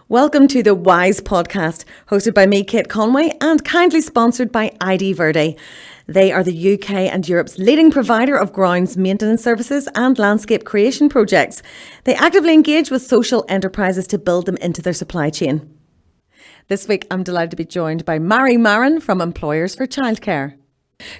Welcome to the Wise podcast, hosted by me, Kate Conway, and kindly sponsored by ID Verde. They are the UK and Europe's leading provider of grounds maintenance services and landscape creation projects. They actively engage with social enterprises to build them into their supply chain. This week, I'm delighted to be joined by Marin from Employers for Childcare.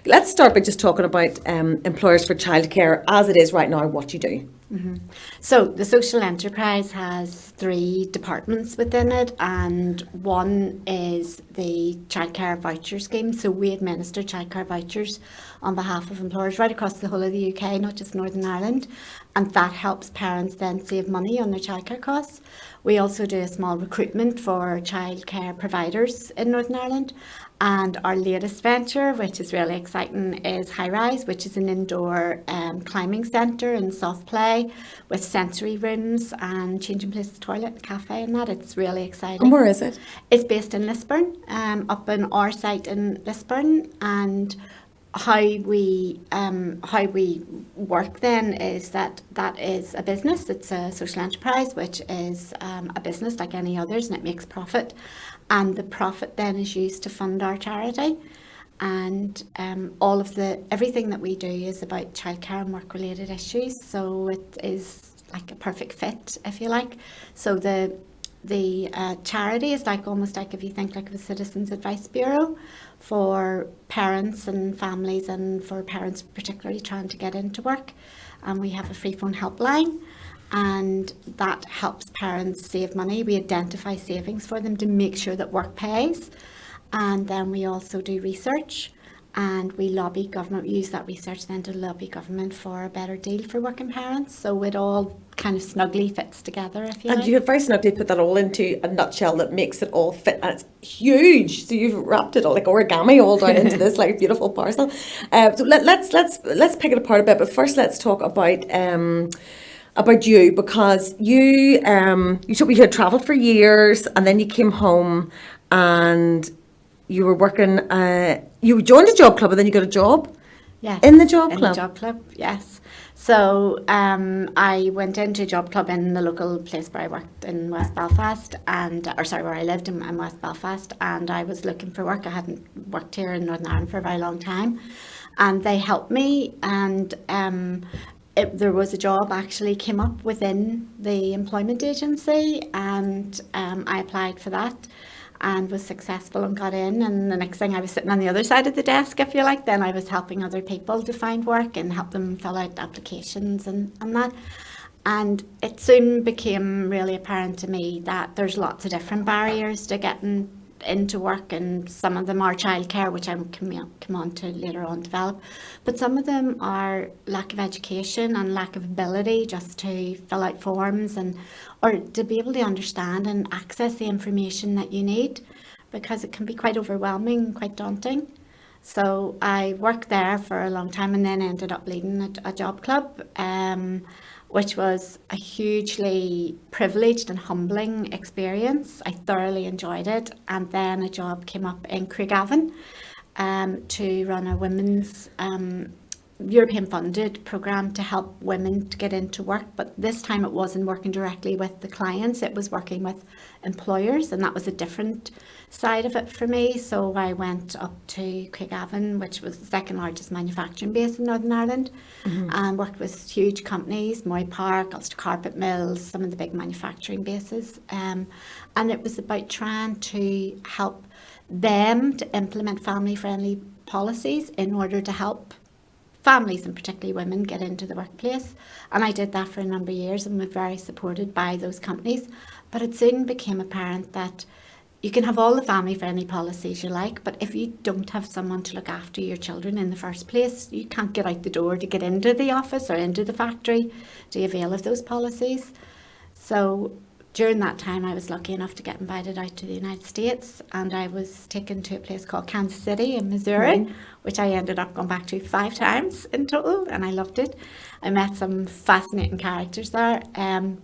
Let's start by just talking about Employers for Childcare as it is right now, what you do. Mm-hmm. So the social enterprise has 3 departments within it, and one is the Childcare Voucher scheme. So we administer Childcare Vouchers on behalf of employers right across the whole of the UK, not just Northern Ireland, and that helps parents then save money on their childcare costs. We also do a small recruitment for childcare providers in Northern Ireland. And our latest venture, which is really exciting, is High Rise, which is an indoor climbing centre and soft play with sensory rooms and changing places, toilet, cafe and that. It's really exciting. And where is it? It's based in Lisburn, up in our site in Lisburn. And how we work then is that is a business. It's a social enterprise, which is a business like any others, and it makes profit. And the profit then is used to fund our charity. And everything that we do is about childcare and work-related issues. So it is like a perfect fit, if you like. So the charity is almost like if you think like of a citizens advice bureau for parents and families, and for parents particularly trying to get into work. And we have a Freephone helpline, and that helps parents save money. We identify savings for them to make sure that work pays. And then we also do research, and we lobby government. We use that research then to lobby government for a better deal for working parents. So it all kind of snugly fits together, if you like. And you have very snugly put that all into a nutshell that makes it all fit, and it's huge. So you've wrapped it all like origami all down into this like beautiful parcel. So let's pick it apart a bit. But first, let's talk about you, because you told me you had travelled for years, and then you came home and you were working. You joined a job club, and then you got a job. Yes, in the job club. In the job club, yes. So I went into a job club in the local place where I worked in West Belfast, where I lived in West Belfast, and I was looking for work. I hadn't worked here in Northern Ireland for a very long time, and they helped me. And there was a job actually came up within the employment agency, and I applied for that and was successful and got in. And the next thing, I was sitting on the other side of the desk, if you like. Then I was helping other people to find work and help them fill out applications and that. And it soon became really apparent to me that there's lots of different barriers to getting into work, and some of them are childcare, which I will come on to later on develop, but some of them are lack of education and lack of ability just to fill out forms or to be able to understand and access the information that you need, because it can be quite overwhelming, quite daunting. So I worked there for a long time, and then ended up leading a job club, which was a hugely privileged and humbling experience. I thoroughly enjoyed it. And then a job came up in Craigavon to run a women's European funded programme to help women to get into work. But this time it wasn't working directly with the clients, it was working with employers, and that was a different side of it for me. So I went up to Craigavon, which was the second largest manufacturing base in Northern Ireland, and worked with huge companies, Moy Park, Ulster Carpet Mills, some of the big manufacturing bases. And it was about trying to help them to implement family-friendly policies in order to help families, and particularly women, get into the workplace. And I did that for a number of years and was very supported by those companies. But it soon became apparent that you can have all the family-friendly policies you like, but if you don't have someone to look after your children in the first place, you can't get out the door to get into the office or into the factory to avail of those policies. So during that time, I was lucky enough to get invited out to the United States, and I was taken to a place called Kansas City in Missouri, which I ended up going back to 5 times in total, and I loved it. I met some fascinating characters there,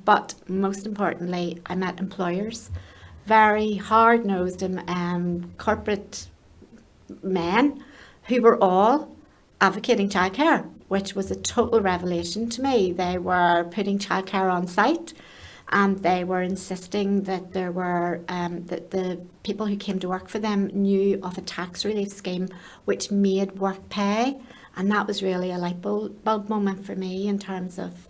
but most importantly, I met employers, very hard-nosed corporate men who were all advocating childcare, which was a total revelation to me. They were putting childcare on site, and they were insisting that there were that the people who came to work for them knew of a tax relief scheme which made work pay, and that was really a light bulb moment for me in terms of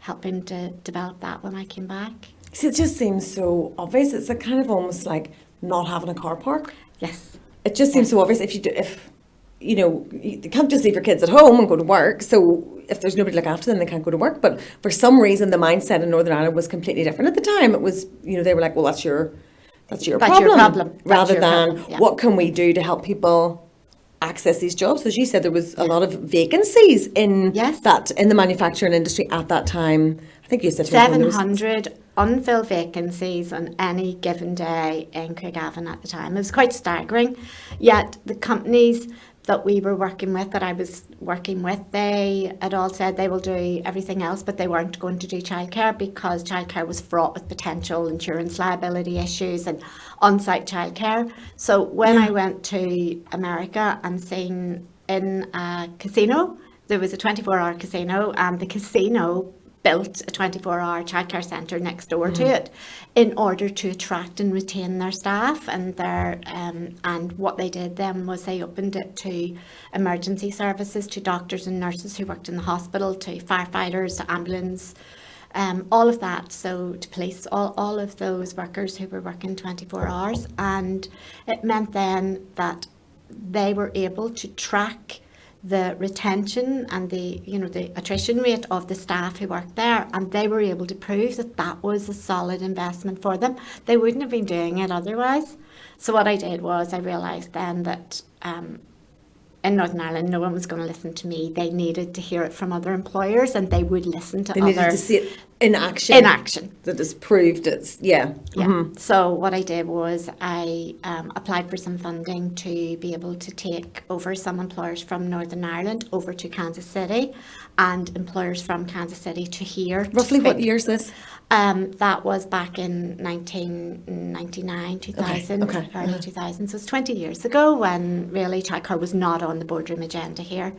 helping to develop that when I came back. See, it just seems so obvious. It's like kind of almost like not having a car park. Yes. It just seems so obvious. If you can't just leave your kids at home and go to work. So if there's nobody to look after them, they can't go to work. But for some reason, the mindset in Northern Ireland was completely different. At the time, it was, they were like, well, that's your problem. Rather than what can we do to help people access these jobs? As you said, there was a lot of vacancies in the manufacturing industry at that time. I think you said 700 unfilled vacancies on any given day in Craigavon at the time. It was quite staggering. Yet the companies that we were working with, that I was working with, they had all said they will do everything else, but they weren't going to do childcare because childcare was fraught with potential insurance liability issues and on-site childcare. So when I went to America and seen in a casino, there was a 24-hour casino, and the casino built a 24-hour childcare centre next door to it in order to attract and retain their staff, and and what they did then was they opened it to emergency services, to doctors and nurses who worked in the hospital, to firefighters, to ambulance, all of that, so to police, all of those workers who were working 24 hours. And it meant then that they were able to track the retention and the attrition rate of the staff who worked there, and they were able to prove that that was a solid investment for them. They wouldn't have been doing it otherwise. So what I did was I realised then that in Northern Ireland, no one was going to listen to me. They needed to hear it from other employers, and they would listen to They needed to see it in action. That has proved it's, So what I did was I applied for some funding to be able to take over some employers from Northern Ireland over to Kansas City, and employers from Kansas City to here. Roughly what year is this? That was back in 1999, 2000, early 2000. So it's 20 years ago when really childcare was not on the boardroom agenda here.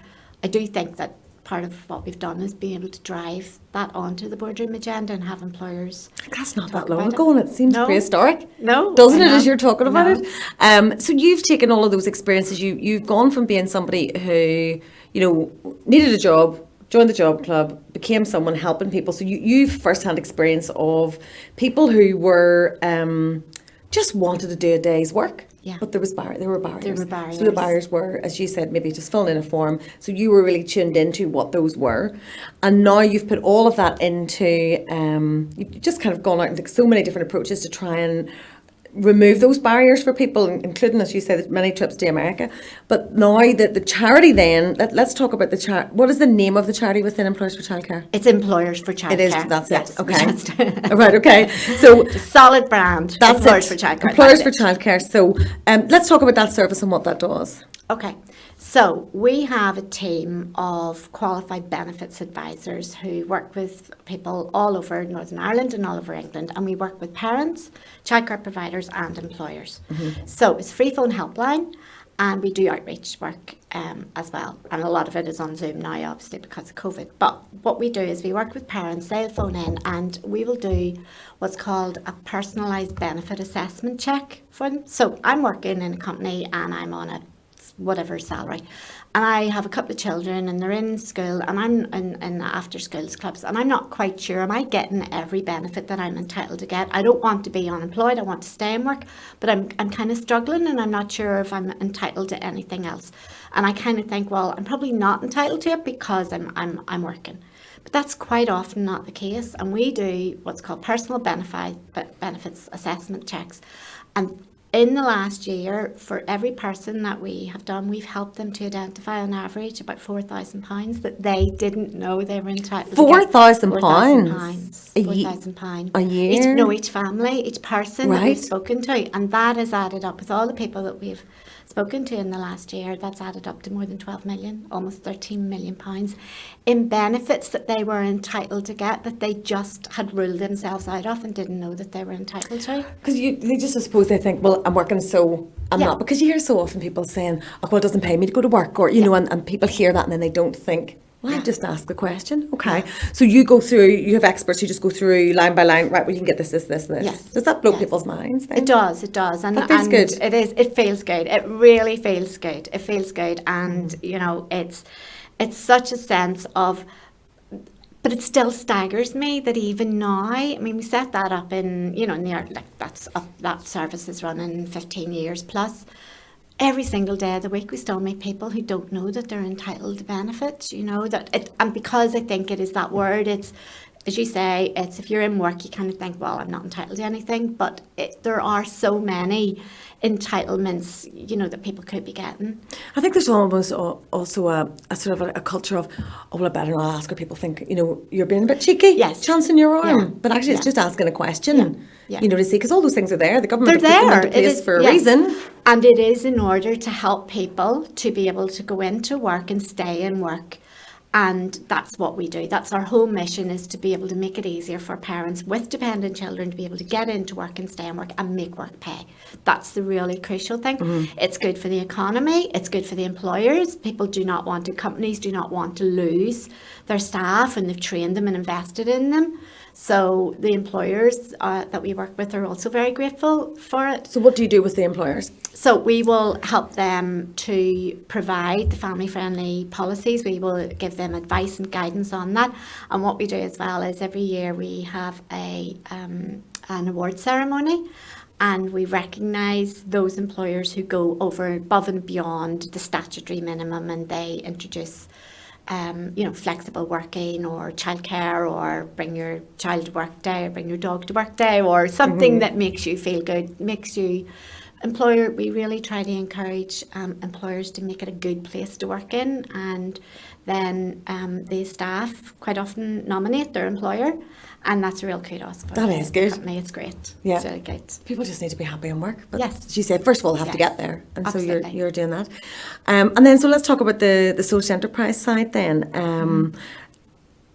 I do think that part of what we've done is being able to drive that onto the boardroom agenda and have employers. That's not that long ago, and it seems prehistoric. No, doesn't it? As you're talking about it. So you've taken all of those experiences. You've gone from being somebody who needed a job, joined the job club, became someone helping people. So you've first-hand experience of people who were just wanted to do a day's work. Yeah. But there were barriers. There were barriers. So the barriers were, as you said, maybe just filling in a form. So you were really tuned into what those were. And now you've put all of that into, you've just kind of gone out and so many different approaches to try and remove those barriers for people, including, as you said, many trips to America. But now the charity then, let's talk about the charity. What is the name of the charity within Employers for Childcare? It's Employers for Childcare. It is, that's yes. it. Okay. Right, okay. So solid brand. That's Employers for Childcare. Employers for Childcare. So let's talk about that service and what that does. Okay. So we have a team of qualified benefits advisors who work with people all over Northern Ireland and all over England, and we work with parents, childcare providers and employers. So it's Freephone helpline, and we do outreach work as well, and a lot of it is on Zoom now obviously because of COVID. But what we do is we work with parents, they'll phone in and we will do what's called a personalised benefit assessment check for them. So I'm working in a company and I'm on a whatever salary, and I have a couple of children and they're in school and I'm in the after schools clubs, and I'm not quite sure, am I getting every benefit that I'm entitled to get? I don't want to be unemployed, I want to stay in work, but I'm kind of struggling and I'm not sure if I'm entitled to anything else, and I kind of think, well, I'm probably not entitled to it because I'm working. But that's quite often not the case, and we do what's called personal benefits assessment checks. And in the last year, for every person that we have done, we've helped them to identify on average about £4,000 that they didn't know they were entitled to. £4,000? £4,000 a year? Each family, each person that we've spoken to, and that has added up with all the people that we've spoken to in the last year. That's added up to more than 12 million, almost 13 million pounds in benefits that they were entitled to get, that they just had ruled themselves out of and didn't know that they were entitled to. Because they just, I suppose, they think, well, I'm working, so I'm not. Because you hear so often people saying, oh, well, it doesn't pay me to go to work, or, you know, and people hear that and then they don't think Well, I just ask the question. Okay. So you have experts who just go through line by line, right, well, you can get this. Yes. Does that blow people's minds then? It does. And that feels good. It feels good. It really feels good. It feels good. And, it's such a sense of, but it still staggers me that even now, I mean, we set that up in, that service is running 15 years plus. Every single day of the week, we still meet people who don't know that they're entitled to benefits, and because I think it is that word, it's, as you say, it's if you're in work, you kind of think, well, I'm not entitled to anything, but there are so many entitlements, that people could be getting. I think there's almost also a sort of a culture of, oh, well, I better not ask, or people think, you're being a bit cheeky, yes, chancing your arm, but actually it's just asking a question, to see, because all those things are there. The government put them into place for a reason. And it is in order to help people to be able to go into work and stay in work. And that's what we do. That's our whole mission, is to be able to make it easier for parents with dependent children to be able to get into work and stay in work and make work pay. That's the really crucial thing. Mm-hmm. It's good for the economy. It's good for the employers. Companies do not want to lose their staff, and they've trained them and invested in them. So the employers that we work with are also very grateful for it. So what do you do with the employers? So we will help them to provide the family-friendly policies. We will give them advice and guidance on that. And what we do as well is every year we have an award ceremony, and we recognise those employers who go above and beyond the statutory minimum, and they introduce flexible working or childcare, or bring your child to work day, or bring your dog to work day, or something that makes you feel good, we really try to encourage employers to make it a good place to work in, and then the staff quite often nominate their employer, and that's a real kudos for that is good. Company. It's great. Yeah. It's really good. People just need to be happy in work. But yes. As you said, first of all, have to get there. And absolutely. So you're doing that. And then, so let's talk about the social enterprise side then.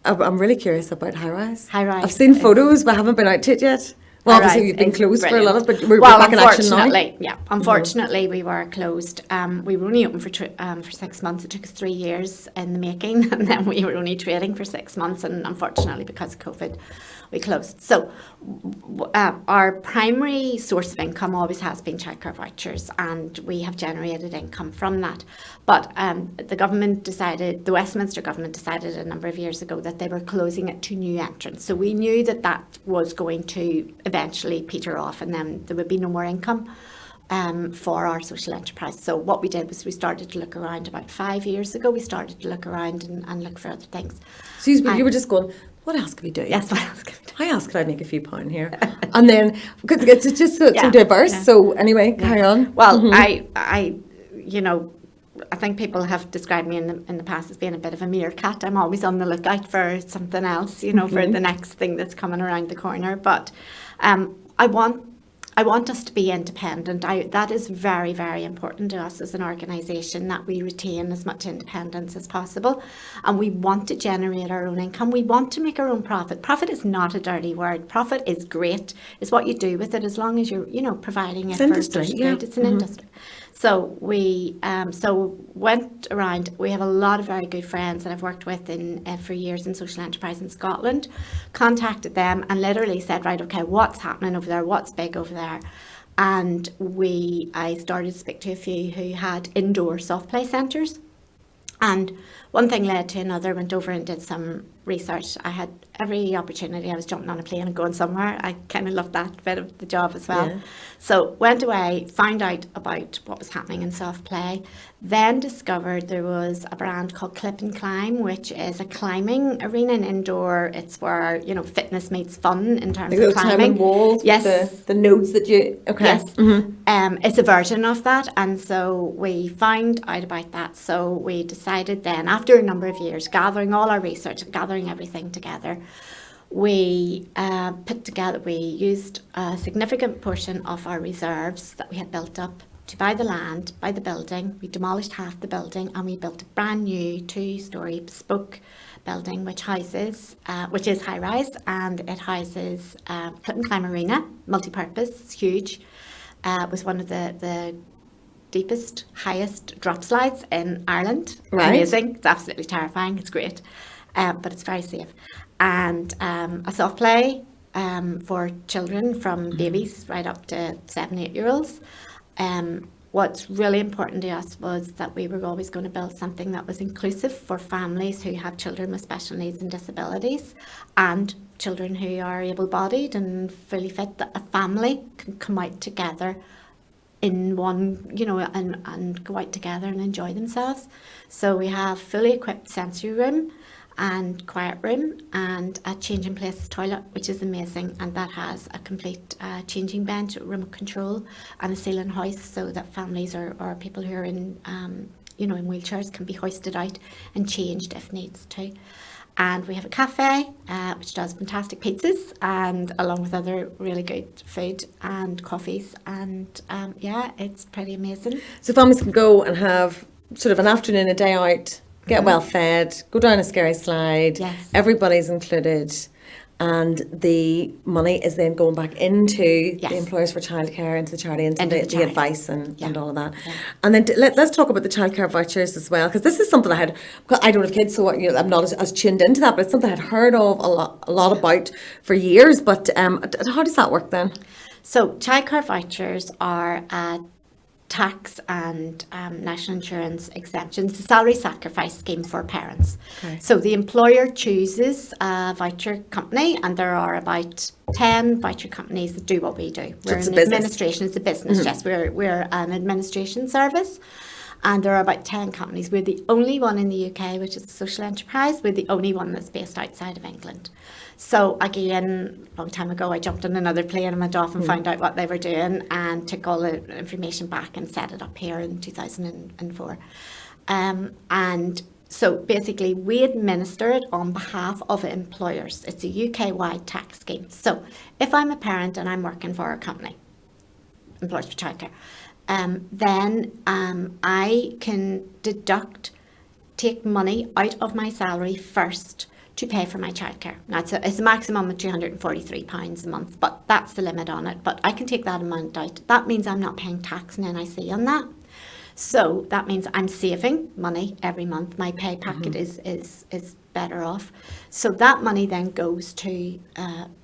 I'm really curious about High Rise. High Rise. I've seen photos, but I haven't been out to it yet. Well, obviously you've been closed for a lot of, but we're back in action now. Unfortunately, we were closed. We were only open for 6 months. It took us 3 years in the making, and then we were only trading for 6 months. And unfortunately, because of COVID, we closed. So our primary source of income always has been Childcare Vouchers, and we have generated income from that. But the Westminster government decided a number of years ago that they were closing it to new entrants. So we knew that was going to eventually peter off, and then there would be no more income for our social enterprise. So what we did was we started to look around about 5 years ago. We started to look around and look for other things. So you were just going, what else could we do? Yes, what else could we do? How else could I make a few pound here? And then, it's just so diverse. Yeah. So anyway, carry on. Well, I think people have described me in the past as being a bit of a meerkat. I'm always on the lookout for something else, for the next thing that's coming around the corner. But I want us to be independent. That is very, very important to us as an organisation, that we retain as much independence as possible. And we want to generate our own income. We want to make our own profit. Profit is not a dirty word. Profit is great. It's what you do with it, as long as you're, providing it for industry. Yeah. It's an industry. So we went around. We have a lot of very good friends that I've worked with for years in social enterprise in Scotland. Contacted them and literally said, right, okay, what's happening over there? What's big over there? And I started to speak to a few who had indoor soft play centres. And one thing led to another. Went over and did some research. I had every opportunity. I was jumping on a plane and going somewhere. I kind of loved that bit of the job as well. Yeah. So went away, found out about what was happening in soft play, then discovered there was a brand called Clip and Climb, which is a climbing arena and indoor. It's where, fitness meets fun in terms of climbing. Walls, yes. With the nodes that you, okay. Yes. Mm-hmm. It's a version of that. And so we found out about that. So we decided then, after a number of years, gathering all our research, gathering everything together, we used a significant portion of our reserves that we had built up to buy the land, buy the building. We demolished half the building and we built a brand new 2-storey bespoke building which is high rise, and it houses Clip and Climb Arena, multi-purpose, huge. It was one of the deepest, highest drop slides in Ireland. Right. Amazing. It's absolutely terrifying. It's great. But it's very safe. And a soft play for children from babies right up to 7, 8-year-olds. What's really important to us was that we were always going to build something that was inclusive for families who have children with special needs and disabilities, and children who are able-bodied and fully fit, that a family can come out together in one, and go out together and enjoy themselves. So we have fully equipped sensory room and quiet room and a changing places toilet, which is amazing, and that has a complete changing bench, remote control, and a ceiling hoist, so that families or people who are in in wheelchairs can be hoisted out and changed if needs to. And we have a cafe which does fantastic pizzas, and along with other really good food and coffees, and it's pretty amazing. So families can go and have sort of an afternoon, a day out, get well fed, go down a scary slide. Yes. Everybody's included, and the money is then going back into the employers for childcare, into the charity, into the advice and all of that. Yeah. And then let's talk about the childcare vouchers as well, because this is something I don't have kids, so I'm not as tuned into that, but it's something I had heard of a lot about for years. But how does that work then? So childcare vouchers are tax and national insurance exemptions, the salary sacrifice scheme for parents. Okay. So the employer chooses a voucher company, and there are about 10 voucher companies that do what we do. We're an administration, it's a business, yes, we're an administration service. And there are about 10 companies. We're the only one in the UK, which is a social enterprise. We're the only one that's based outside of England. So again, a long time ago, I jumped on another plane and went off and found out what they were doing and took all the information back and set it up here in 2004. And so basically, we administer it on behalf of employers. It's a UK-wide tax scheme. So if I'm a parent and I'm working for a company, Employers for Childcare, then I can take money out of my salary first to pay for my childcare. Now, it's a maximum of £243 a month, but that's the limit on it. But I can take that amount out. That means I'm not paying tax and NIC on that. So that means I'm saving money every month. My pay packet is better off. So that money then goes to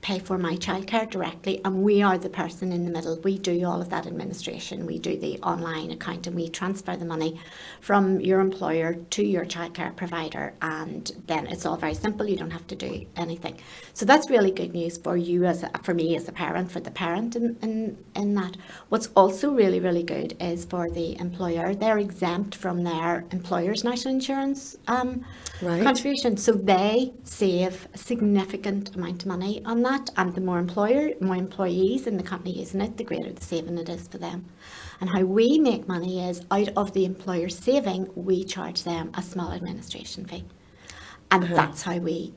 pay for my childcare directly, and we are the person in the middle. We do all of that administration. We do the online account, and we transfer the money from your employer to your childcare provider, and then it's all very simple. You don't have to do anything. So that's really good news for you, for me as a parent, for the parent in that. What's also really, really good is for the employer. They're exempt from their employer's national insurance contribution. So they save a significant amount of money on that, and the more employees in the company using it, the greater the saving it is for them. And how we make money is, out of the employer's saving, we charge them a small administration fee. And that's how we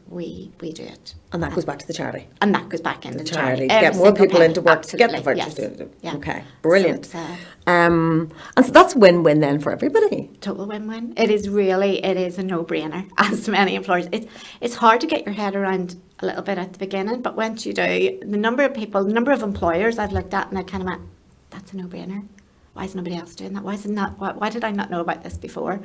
do it. And that goes back to the charity. And that goes back into the charity. To get more people into work, absolutely, to get the vouchers. Yes. Yeah. Okay, brilliant. So and so that's win-win then for everybody. Total win-win. It is a no-brainer, as to many employers. It's hard to get your head around a little bit at the beginning, but once you do, the number of employers I've looked at, and I kind of went, that's a no-brainer. Why is nobody else doing that? Why did I not know about this before?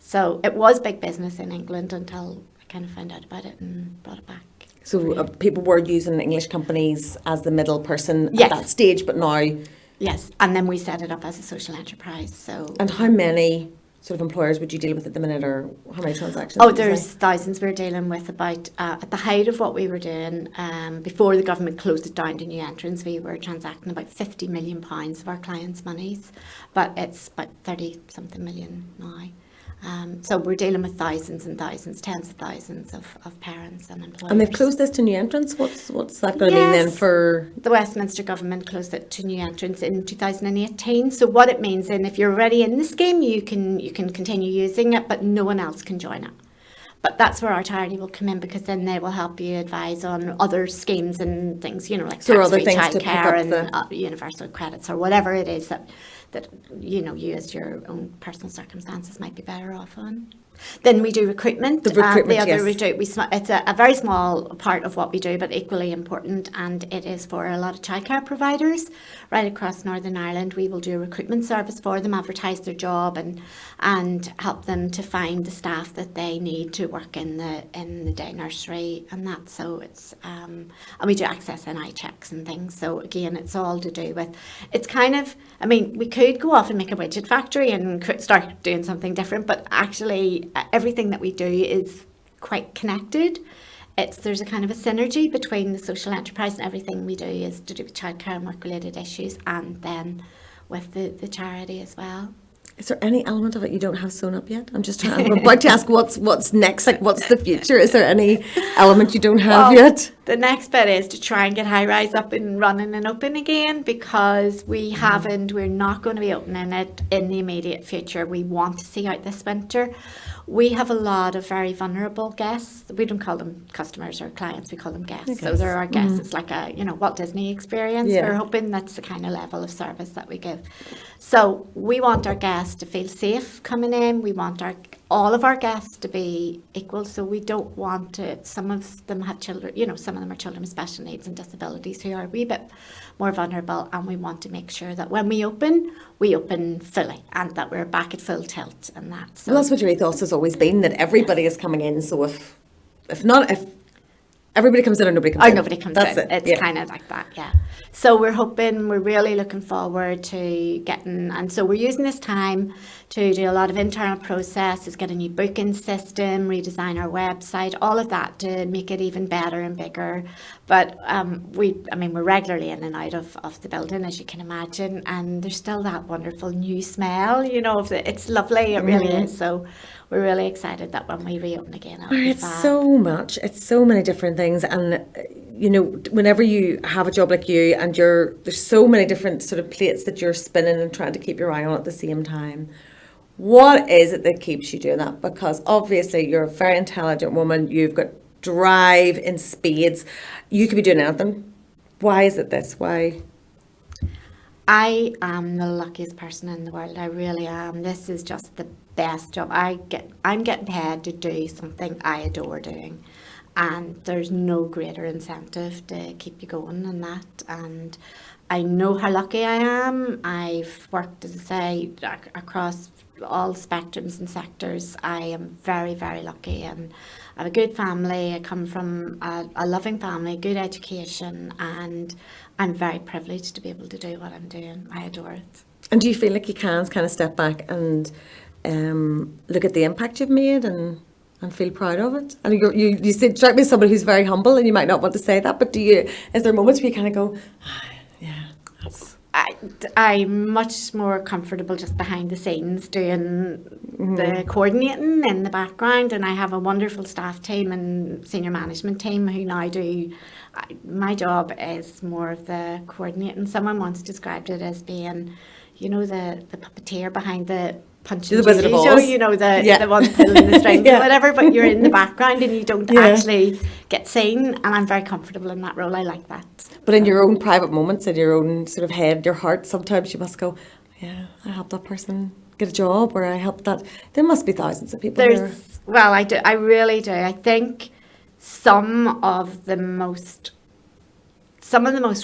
So it was big business in England until I kind of found out about it and brought it back. So people were using English companies as the middle person at that stage, but now... Yes, and then we set it up as a social enterprise. So. And how many sort of employers would you deal with at the minute, or how many transactions? Oh, there's thousands we're dealing with. About at the height of what we were doing, before the government closed it down to new entrants, we were transacting about £50 million of our clients' monies, but it's about 30-something million now. So we're dealing with thousands and thousands, tens of thousands of parents and employers. And they've closed this to new entrants? What's that going to mean then for... The Westminster government closed it to new entrants in 2018. So what it means then, if you're already in the scheme, you can continue using it, but no one else can join it. But that's where our charity will come in, because then they will help you advise on other schemes and things, like tax-free childcare and universal credits or whatever it is that you as your own personal circumstances might be better off on. Then we do recruitment. The recruitment, the other yes. it's a very small part of what we do, but equally important, and it is for a lot of childcare providers right across Northern Ireland. We will do a recruitment service for them, advertise their job, and help them to find the staff that they need to work in the day nursery and that. So it's and we do access NI checks and things. So again, it's all to do with, it's kind of, I mean, we could go off and make a widget factory and start doing something different, but actually everything that we do is quite connected. There's a kind of a synergy between the social enterprise, and everything we do is to do with childcare and work-related issues, and then with the charity as well. Is there any element of it you don't have sewn up yet? I'm about to ask what's next, like what's the future? Is there any element you don't have yet? The next bit is to try and get High Rise up and running and open again, because we're not going to be opening it in the immediate future. We want to see out this winter. We have a lot of very vulnerable guests. We don't call them customers or clients, we call them guests. So they're our guests. It's like a, Walt Disney experience. Yeah. We're hoping that's the kind of level of service that we give. So we want our guests to feel safe coming in. We want all of our guests to be equal. So we don't want to, some of them have children, some of them are children with special needs and disabilities who are a wee bit more vulnerable, and we want to make sure that when we open fully and that we're back at full tilt and that. So Well, that's what your ethos has always been, that everybody is coming in. So if everybody comes in or nobody comes in. Nobody comes That's in. it. It's kind of like that, yeah. So we're really looking forward to getting, and so we're using this time to do a lot of internal processes, get a new booking system, redesign our website, all of that to make it even better and bigger. But we're regularly in and out of the building, as you can imagine, and there's still that wonderful new smell, it's lovely, it really is. So we're really excited that when we reopen again, It's so many different things, and whenever you have a job like you, and there's so many different sort of plates that you're spinning and trying to keep your eye on at the same time. What is it that keeps you doing that? Because obviously you're a very intelligent woman, you've got drive in spades, you could be doing anything. Why is it this? Why? I am the luckiest person in the world. I really am. This is just the best job. I'm getting paid to do something I adore doing, and there's no greater incentive to keep you going than that. And I know how lucky I am. I've worked, as I say, across all spectrums and sectors. I am very, very lucky, and I have a good family. I come from a loving family, good education, and I'm very privileged to be able to do what I'm doing. I adore it. And do you feel like you can kind of step back and look at the impact you've made and feel proud of it? And you strike me as somebody who's very humble, and you might not want to say that, but is there moments where you kind of go, yeah, that's... I'm much more comfortable just behind the scenes doing the coordinating in the background, and I have a wonderful staff team and senior management team who now do. My job is more of the coordinating. Someone once described it as being, the puppeteer behind the Punch and Judy show, the one pulling the strings or whatever, but you're in the background and you don't actually get seen, and I'm very comfortable in that role. I like that. But in your own private moments, in your own sort of head, your heart, sometimes you must go, yeah, I helped that person get a job, or I helped that. There must be thousands of people there. Well, I do. I really do. I think some of the most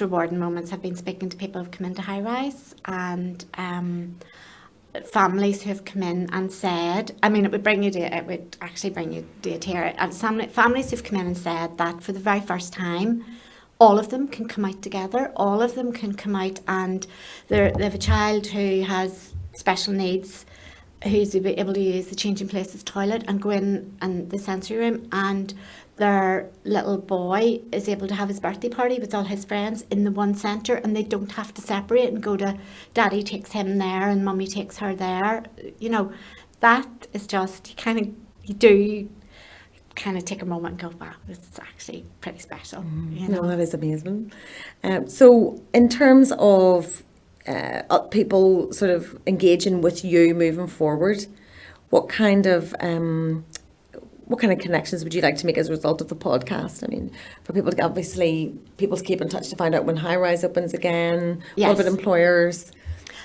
rewarding moments have been speaking to people who've come into High Rise, and families who have come in and said, it would actually bring you to a tear. And families who've come in and said that for the very first time, all of them can come out together. All of them can come out, and they have a child who has special needs, who's able to use the changing places toilet and go in and the sensory room, and their little boy is able to have his birthday party with all his friends in the one centre, and they don't have to separate and go to daddy takes him there and mummy takes her there. That is just, you do kind of take a moment and go, wow, this is actually pretty special. No, that is amazing. So in terms of people sort of engaging with you moving forward, what kind of connections would you like to make as a result of the podcast? I mean, for people to keep in touch to find out when High Rise opens again. Yes. What about employers?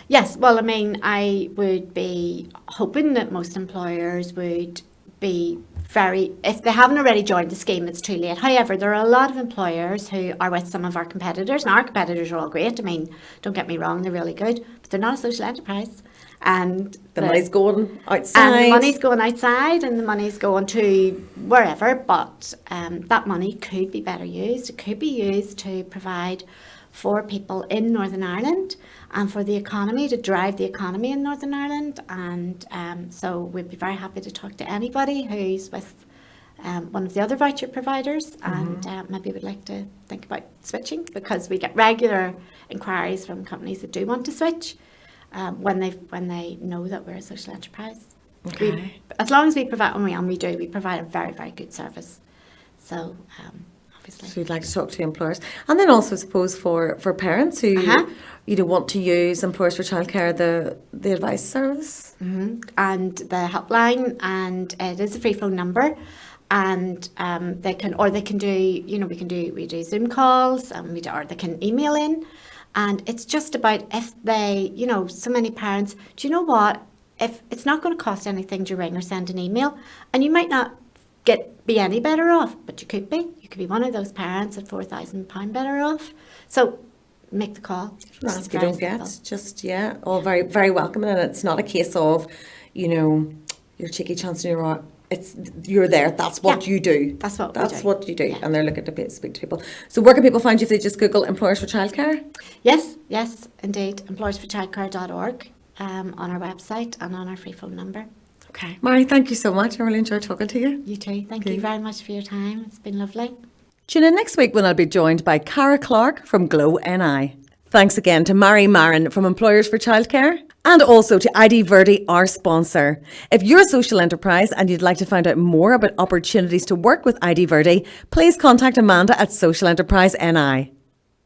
Yes, well, I would be hoping that most employers would be if they haven't already joined the scheme, it's too late. However, there are a lot of employers who are with some of our competitors, and our competitors are all great. I mean, don't get me wrong, they're really good, but they're not a social enterprise. And the money's going outside. And the money's going outside, and the money's going to wherever, but that money could be better used. It could be used to provide for people in Northern Ireland and for the economy, to drive the economy in Northern Ireland. And so we'd be very happy to talk to anybody who's with one of the other voucher providers and maybe would like to think about switching, because we get regular inquiries from companies that do want to switch when they know that we're a social enterprise. Okay. As long as we provide, we provide a very, very good service. So obviously. So you'd like to talk to employers. And then also, I suppose, for parents who want to use Employers for Childcare, the advice service. And the helpline, and it is a Freephone number. And they can do, we do Zoom calls, or they can email in. And it's just about, if they, so many parents, do you know what? If it's not going to cost anything to ring or send an email, and you might not be any better off, but you could be. You could be one of those parents at £4,000 better off. So make the call. Ask you don't get. All very, very welcome. And it's not a case of, your cheeky chance in your arm. You're there. That's what you do. That's what you do. Yeah. And they're looking to speak to people. So where can people find you if they just Google Employers for Childcare? Yes, indeed. employersforchildcare.org on our website and on our Freephone number. Okay. Marin, thank you so much. I really enjoyed talking to you. You too. Thank you very much for your time. It's been lovely. Tune in next week when I'll be joined by Cara Clark from Glow NI. Thanks again to Marin from Employers for Childcare, and also to ID Verde, our sponsor. If you're a social enterprise and you'd like to find out more about opportunities to work with ID Verde, please contact Amanda at Social Enterprise NI.